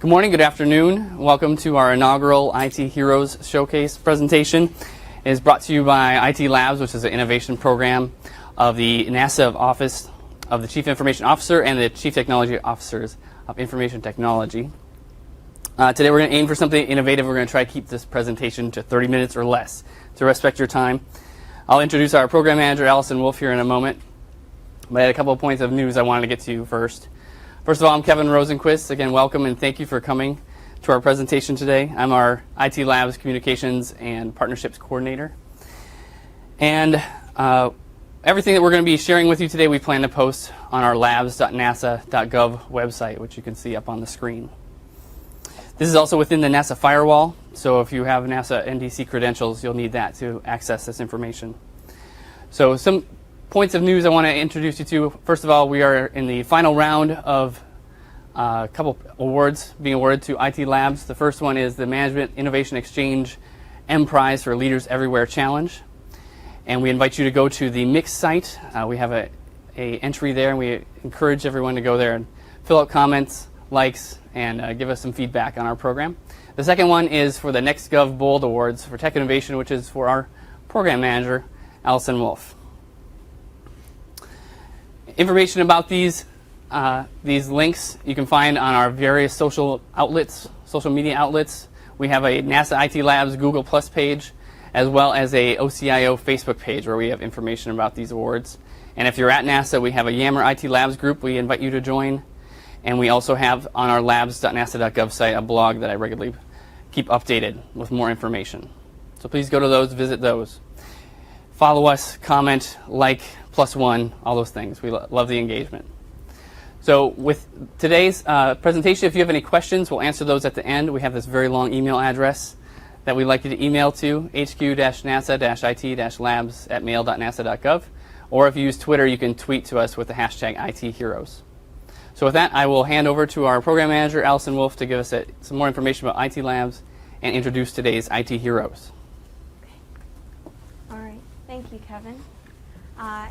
Good morning, good afternoon. Welcome to our inaugural IT Heroes Showcase presentation. It is brought to you by IT Labs, which is an innovation program of the NASA Office of the Chief Information Officer and the Chief Technology Officers of Information Technology. Today we're going to aim for something innovative. We're going to try to keep this presentation to 30 minutes or less to respect your time. I'll introduce our program manager, Allan Wolf, here in a moment. But I had a couple of points of news I wanted to get to first. First of all, I'm Kevin Rosenquist. Again, welcome and thank you for coming to our presentation today. I'm our IT Labs Communications and Partnerships Coordinator. And everything that we're going to be sharing with you today, we plan to post on our labs.nasa.gov website, which you can see up on the screen. This is also within the NASA firewall, so if you have NASA NDC credentials, you'll need that to access this information. So some points of news I want to introduce you to. First of all, we are in the final round of a couple awards being awarded to IT Labs. The first one is the Management Innovation Exchange M Prize for Leaders Everywhere Challenge. And we invite you to go to the Mix site. We have a entry there, and we encourage everyone to go there and fill out comments, likes, and give us some feedback on our program. The second one is for the NextGov Bold Awards for Tech Innovation, which is for our program manager, Allan Wolf. Information about these links you can find on our various social media outlets. We have a NASA IT Labs Google Plus page, as well as a OCIO Facebook page where we have information about these awards. And if you're at NASA, we have a Yammer IT Labs group we invite you to join. And we also have on our labs.nasa.gov site a blog that I regularly keep updated with more information. So please go to those, visit those. Follow us, comment, like, +1, all those things. We love the engagement. So with today's presentation, if you have any questions, we'll answer those at the end. We have this very long email address that we'd like you to email to, hq-nasa-it-labs@mail.nasa.gov. Or if you use Twitter, you can tweet to us with the hashtag ITHeroes. So with that, I will hand over to our program manager, Allan Wolf, to give us some more information about IT Labs and introduce today's IT Heroes. All right. Thank you, Kevin.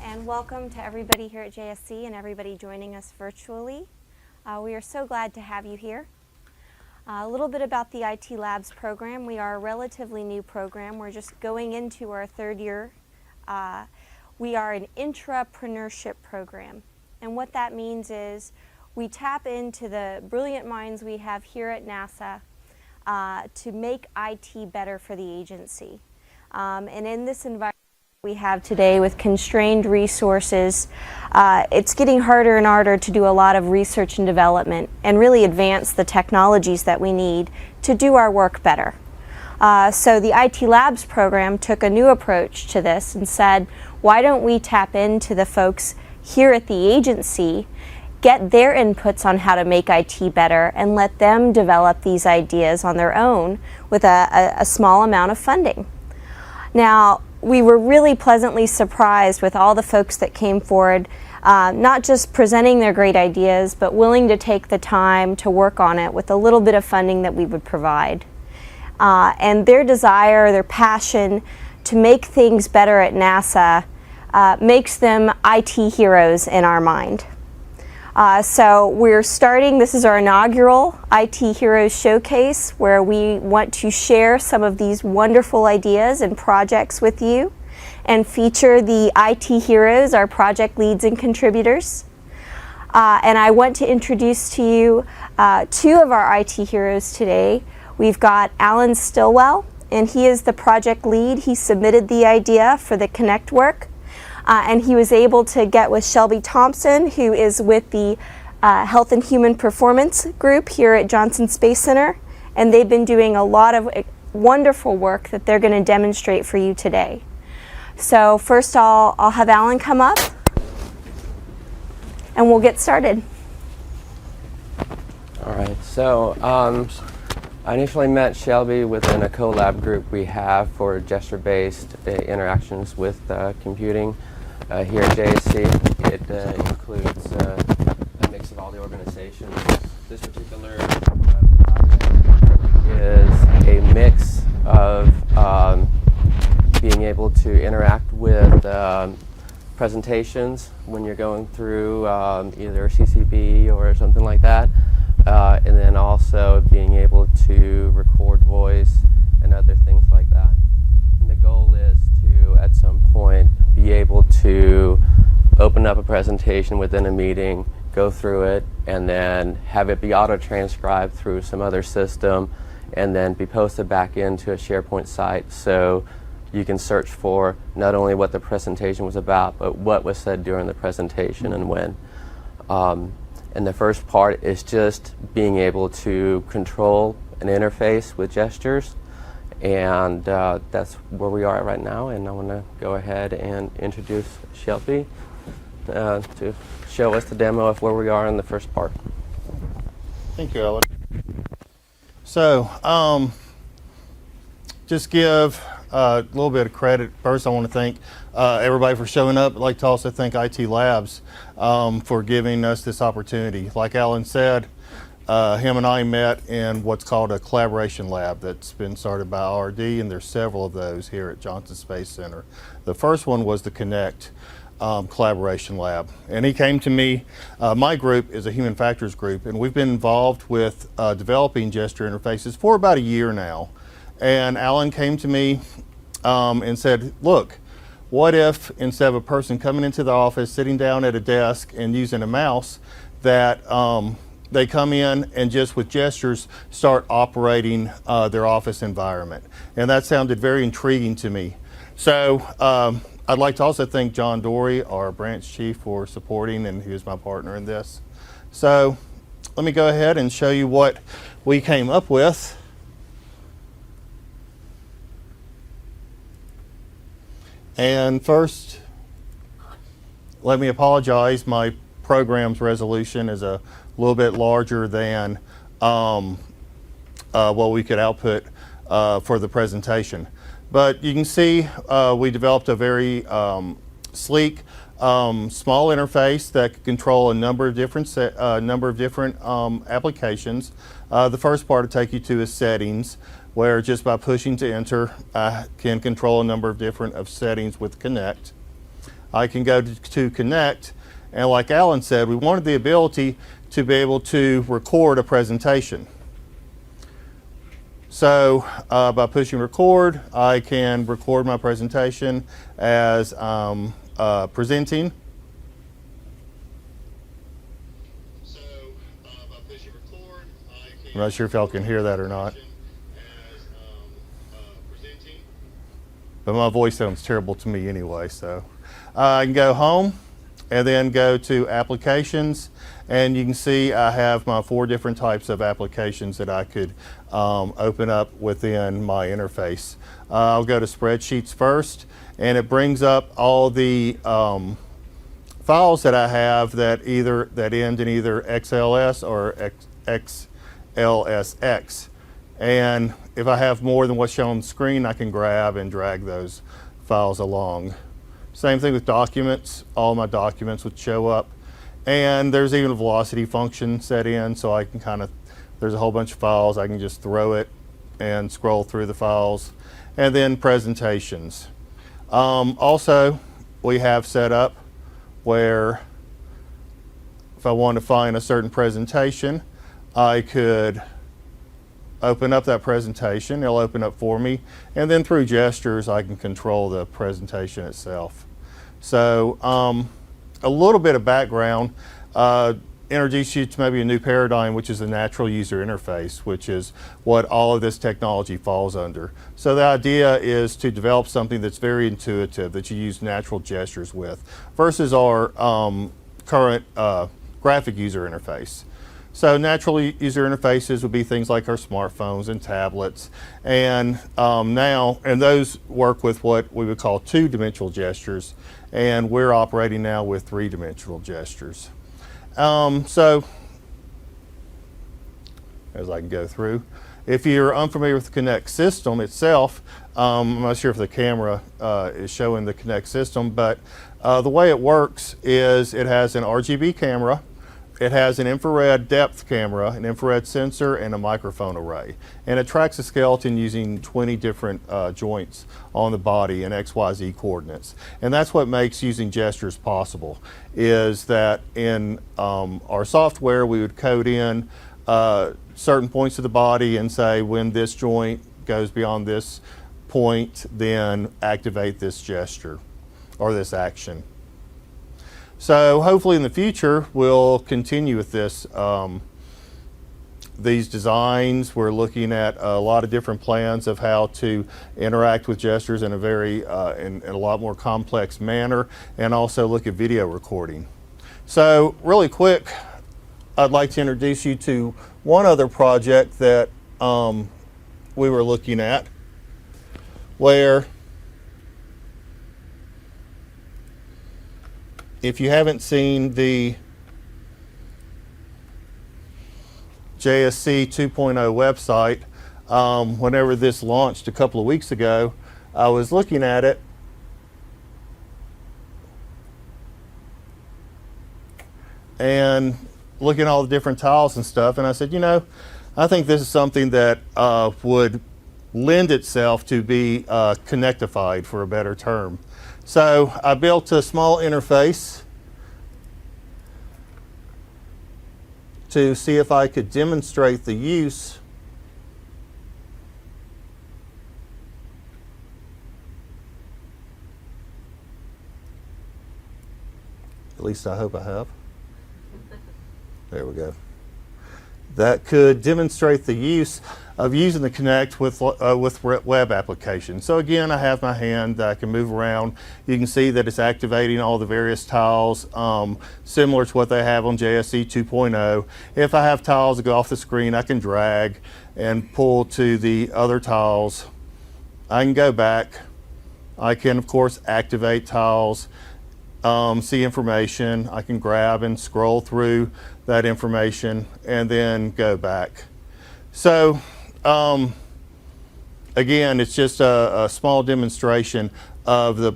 And welcome to everybody here at JSC and everybody joining us virtually. We are so glad to have you here. A little bit about the IT Labs program. We are a relatively new program. We're just going into our third year. We are an intrapreneurship program. And what that means is we tap into the brilliant minds we have here at NASA to make IT better for the agency. And in this environment we have today with constrained resources, it's getting harder and harder to do a lot of research and development and really advance the technologies that we need to do our work better. So the IT Labs program took a new approach to this and said, why don't we tap into the folks here at the agency, get their inputs on how to make IT better, and let them develop these ideas on their own with a small amount of funding. Now, we were really pleasantly surprised with all the folks that came forward, not just presenting their great ideas, but willing to take the time to work on it with a little bit of funding that we would provide. And their desire, their passion to make things better at NASA makes them IT heroes in our mind. So we're starting, this is our inaugural IT Heroes Showcase, where we want to share some of these wonderful ideas and projects with you and feature the IT heroes, our project leads and contributors. And I want to introduce to you two of our IT heroes today. We've got Allan Stilwell, and he is the project lead. He submitted the idea for the Connect work. And he was able to get with Shelby Thompson, who is with the Health and Human Performance group here at Johnson Space Center. And they've been doing a lot of wonderful work that they're going to demonstrate for you today. So first I'll have Allan come up, and we'll get started. All right, so I initially met Shelby within a collab group we have for gesture-based interactions with computing here at JSC. It includes a mix of all the organizations. This particular project is a mix of being able to interact with presentations when you're going through either CCB or something like that, and then also up a presentation within a meeting, go through it, and then have it be auto-transcribed through some other system, and then be posted back into a SharePoint site so you can search for not only what the presentation was about, but what was said during the presentation and when. And the first part is just being able to control an interface with gestures, and that's where we are right now. And I want to go ahead and introduce Shelby to show us the demo of where we are in the first part. Thank you, Allan. So, just give a little bit of credit. First, I want to thank everybody for showing up. I'd like to also thank IT Labs for giving us this opportunity. Like Allan said, him and I met in what's called a collaboration lab that's been started by RD, and there's several of those here at Johnson Space Center. The first one was the Connect collaboration lab, and he came to me. My group is a human factors group, and we've been involved with developing gesture interfaces for about a year now. And Allan came to me and said, look, what if instead of a person coming into the office, sitting down at a desk and using a mouse, that they come in and just with gestures start operating their office environment? And that sounded very intriguing to me. So I'd like to also thank John Dory, our branch chief, for supporting, and he was my partner in this. So let me go ahead and show you what we came up with. And first, let me apologize. My program's resolution is a little bit larger than what we could output for the presentation. But you can see we developed a very sleek, small interface that could control a number of different applications. The first part to take you to is settings, where just by pushing to enter, I can control a number of different settings with Connect. I can go to Connect, and like Allan said, we wanted the ability to be able to record a presentation. So by pushing record, I can record my presentation as presenting. So by pushing record, I'm not sure if y'all can hear that or not. But my voice sounds terrible to me anyway, so. I can go home and then go to applications, and you can see I have my 4 different types of applications that I could open up within my interface. I'll go to spreadsheets first, and it brings up all the files that I have that end in either XLS or XLSX. And if I have more than what's shown on the screen, I can grab and drag those files along. Same thing with documents. All my documents would show up. And there's even a velocity function set in, so I can there's a whole bunch of files. I can just throw it and scroll through the files. And then presentations. Also, we have set up where if I want to find a certain presentation, I could open up that presentation. It'll open up for me, and then through gestures I can control the presentation itself. So a little bit of background, introduce you to maybe a new paradigm, which is the natural user interface, which is what all of this technology falls under. So the idea is to develop something that's very intuitive, that you use natural gestures with, versus our current graphic user interface. So natural user interfaces would be things like our smartphones and tablets, and those work with what we would call 2-dimensional gestures, and we're operating now with 3-dimensional gestures. So as I can go through, if you're unfamiliar with the Connect system itself, I'm not sure if the camera is showing the Connect system, but the way it works is it has an RGB camera. It has an infrared depth camera, an infrared sensor, and a microphone array. And it tracks the skeleton using 20 different joints on the body in XYZ coordinates. And that's what makes using gestures possible, is that in our software we would code in certain points of the body and say when this joint goes beyond this point, then activate this gesture or this action. So hopefully in the future we'll continue with this. These designs, we're looking at a lot of different plans of how to interact with gestures in a very in a lot more complex manner, and also look at video recording. So really quick, I'd like to introduce you to one other project that we were looking at, where if you haven't seen the JSC 2.0 website, whenever this launched a couple of weeks ago, I was looking at it and looking at all the different tiles and stuff, and I said, you know, I think this is something that would lend itself to be connectified, for a better term. So I built a small interface to see if I could demonstrate the use at least I hope I have. There we go. That could demonstrate the use of using the Connect with web applications. So again, I have my hand that I can move around. You can see that it's activating all the various tiles, similar to what they have on JSC 2.0. If I have tiles that go off the screen, I can drag and pull to the other tiles. I can go back. I can, of course, activate tiles, see information. I can grab and scroll through that information and then go back. So again, it's just a small demonstration of the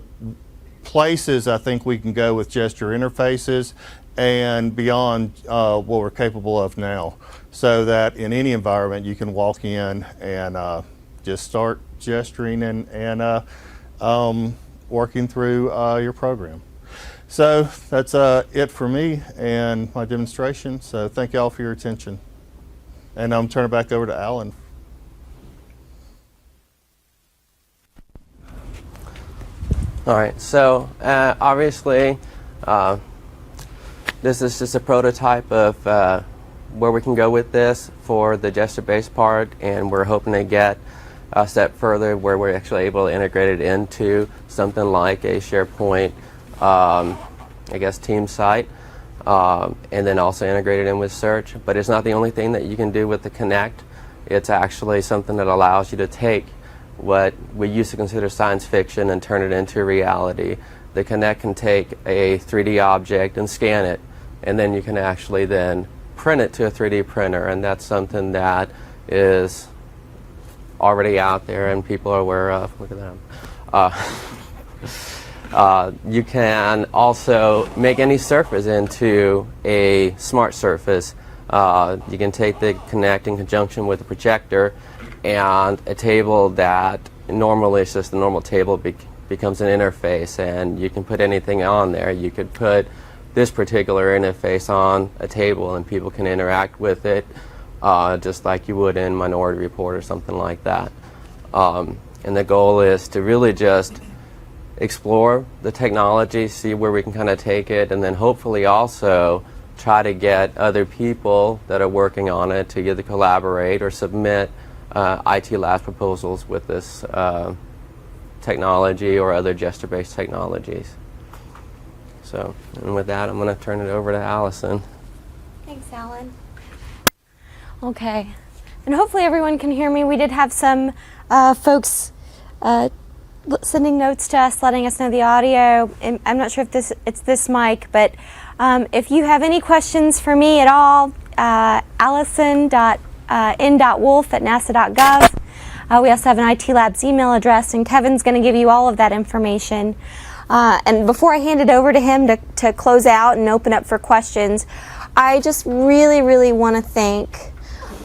places I think we can go with gesture interfaces and beyond what we're capable of now, so that in any environment you can walk in and just start gesturing and working through your program. So that's it for me and my demonstration. So thank you all for your attention. And I'm turning it back over to Allan. All right, so obviously this is just a prototype of where we can go with this for the gesture-based part, and we're hoping to get a step further where we're actually able to integrate it into something like a SharePoint, I guess, team site, and then also integrate it in with search. But it's not the only thing that you can do with the Connect. It's actually something that allows you to take what we used to consider science fiction and turn it into reality. The Connect can take a 3D object and scan it, and then you can actually then print it to a 3D printer, and that's something that is already out there and people are aware of. Look at them. You can also make any surface into a smart surface. You can take the Connect in conjunction with a projector, and a table that normally is just a normal table becomes an interface, and you can put anything on there. You could put this particular interface on a table and people can interact with it just like you would in Minority Report or something like that. And the goal is to really just explore the technology, see where we can kind of take it, and then hopefully also try to get other people that are working on it to either collaborate or submit IT Labs proposals with this technology or other gesture-based technologies. So, and with that, I'm going to turn it over to Allison. Thanks, Allan. Okay, and hopefully everyone can hear me. We did have some folks sending notes to us, letting us know the audio. And I'm not sure if it's this mic, but if you have any questions for me at all, allison.n.wolf@nasa.gov. We also have an IT Labs email address, and Kevin's going to give you all of that information. And before I hand it over to him to close out and open up for questions, I just really want to thank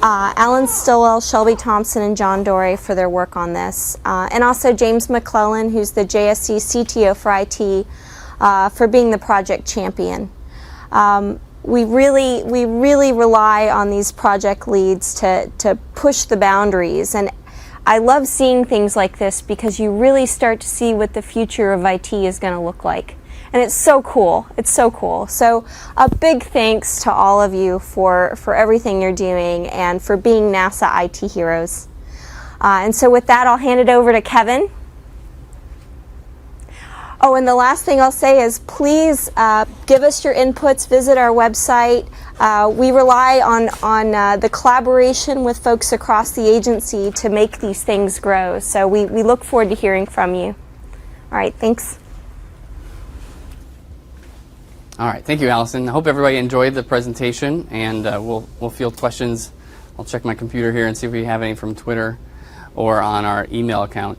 Allan, Stilwell, Shelby, Thompson, and John Dory for their work on this, and also James McClellan, who's the JSC CTO for IT, for being the project champion. We really rely on these project leads to push the boundaries, and I love seeing things like this because you really start to see what the future of IT is going to look like. And it's so cool. It's so cool. So a big thanks to all of you for everything you're doing and for being NASA IT heroes. And so with that, I'll hand it over to Kevin. Oh, and the last thing I'll say is please give us your inputs, visit our website. We rely on the collaboration with folks across the agency to make these things grow. So we look forward to hearing from you. All right, thanks. All right, thank you, Allison. I hope everybody enjoyed the presentation, and we'll field questions. I'll check my computer here and see if we have any from Twitter or on our email account.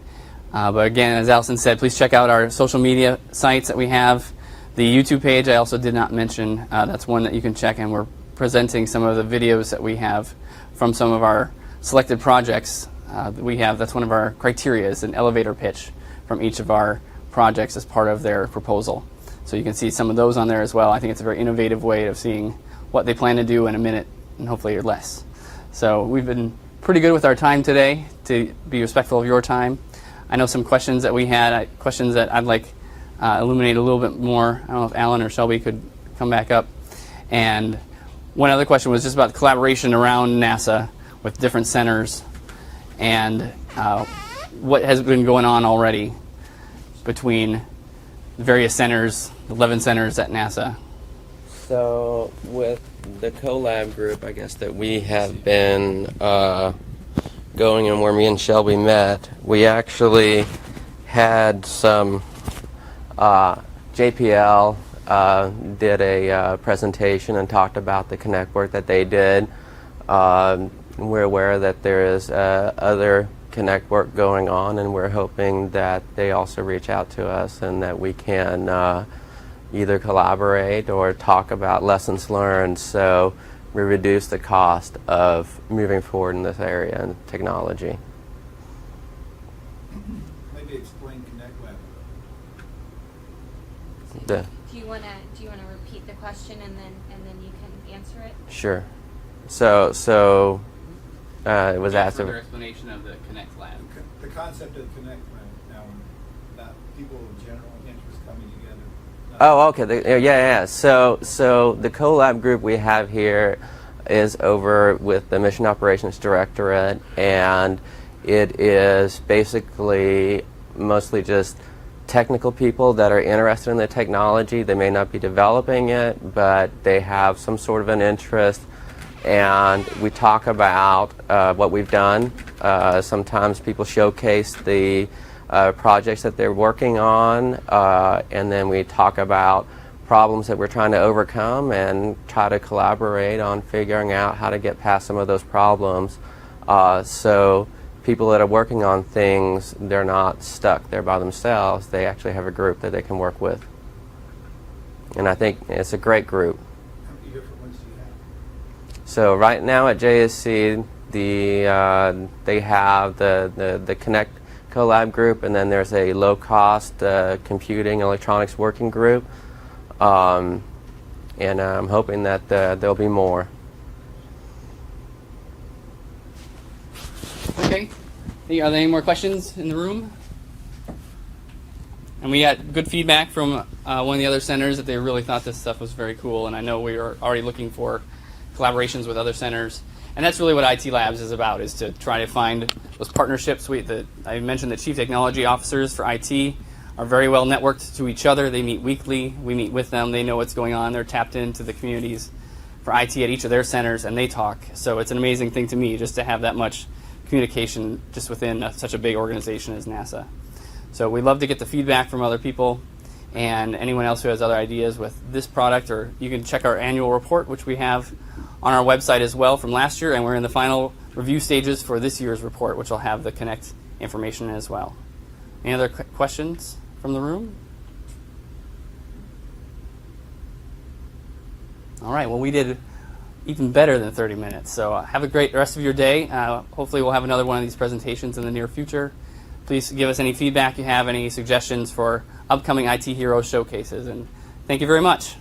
But again, as Allison said, please check out our social media sites that we have. The YouTube page I also did not mention. That's one that you can check, and we're presenting some of the videos that we have from some of our selected projects that we have. That's one of our criteria, is an elevator pitch from each of our projects as part of their proposal. So you can see some of those on there as well. I think it's a very innovative way of seeing what they plan to do in a minute and hopefully less. So we've been pretty good with our time today to be respectful of your time. I know some questions that we had, questions that I'd like illuminate a little bit more. I don't know if Allan or Shelby could come back up. And one other question was just about the collaboration around NASA with different centers and what has been going on already between the various centers, 11 centers at NASA. So with the CoLab group, I guess that we have been going, and where me and Shelby met, we actually had some JPL did a presentation and talked about the Connect work that they did. We're aware that there is other Connect work going on, and we're hoping that they also reach out to us and that we can either collaborate or talk about lessons learned, so we reduce the cost of moving forward in this area and technology. Maybe explain Connect Lab. Do you want to repeat the question and then you can answer it? Sure. So it was asked Further explanation of the Connect Lab. The concept of Connect Lab, about people of general interest coming together. Oh, okay. Yeah. So the CoLab group we have here is over with the Mission Operations Directorate, and it is basically mostly just technical people that are interested in the technology. They may not be developing it, but they have some sort of an interest, and we talk about what we've done. Sometimes people showcase the projects that they're working on, and then we talk about problems that we're trying to overcome and try to collaborate on figuring out how to get past some of those problems. So people that are working on things, they're not stuck there by themselves. They actually have a group that they can work with. And I think it's a great group. How many different ones do you have? So right now at JSC, they have the Connect CoLab group, and then there's a low-cost computing electronics working group. And I'm hoping that there'll be more. Okay. Hey, are there any more questions in the room? And we got good feedback from one of the other centers that they really thought this stuff was very cool, and I know we are already looking for collaborations with other centers. And that's really what IT Labs is about, is to try to find those partnerships. I mentioned the Chief Technology Officers for IT are very well networked to each other. They meet weekly. We meet with them. They know what's going on. They're tapped into the communities for IT at each of their centers, and they talk. So it's an amazing thing to me just to have that much communication just within such a big organization as NASA. So we love to get the feedback from other people and anyone else who has other ideas with this product, or you can check our annual report, which we have on our website as well from last year, and we're in the final review stages for this year's report, which will have the Connect information as well. Any other questions from the room? All right, well, we did even better than 30 minutes, so have a great rest of your day. Hopefully we'll have another one of these presentations in the near future. Please give us any feedback you have, any suggestions for upcoming IT Heroes showcases, and thank you very much.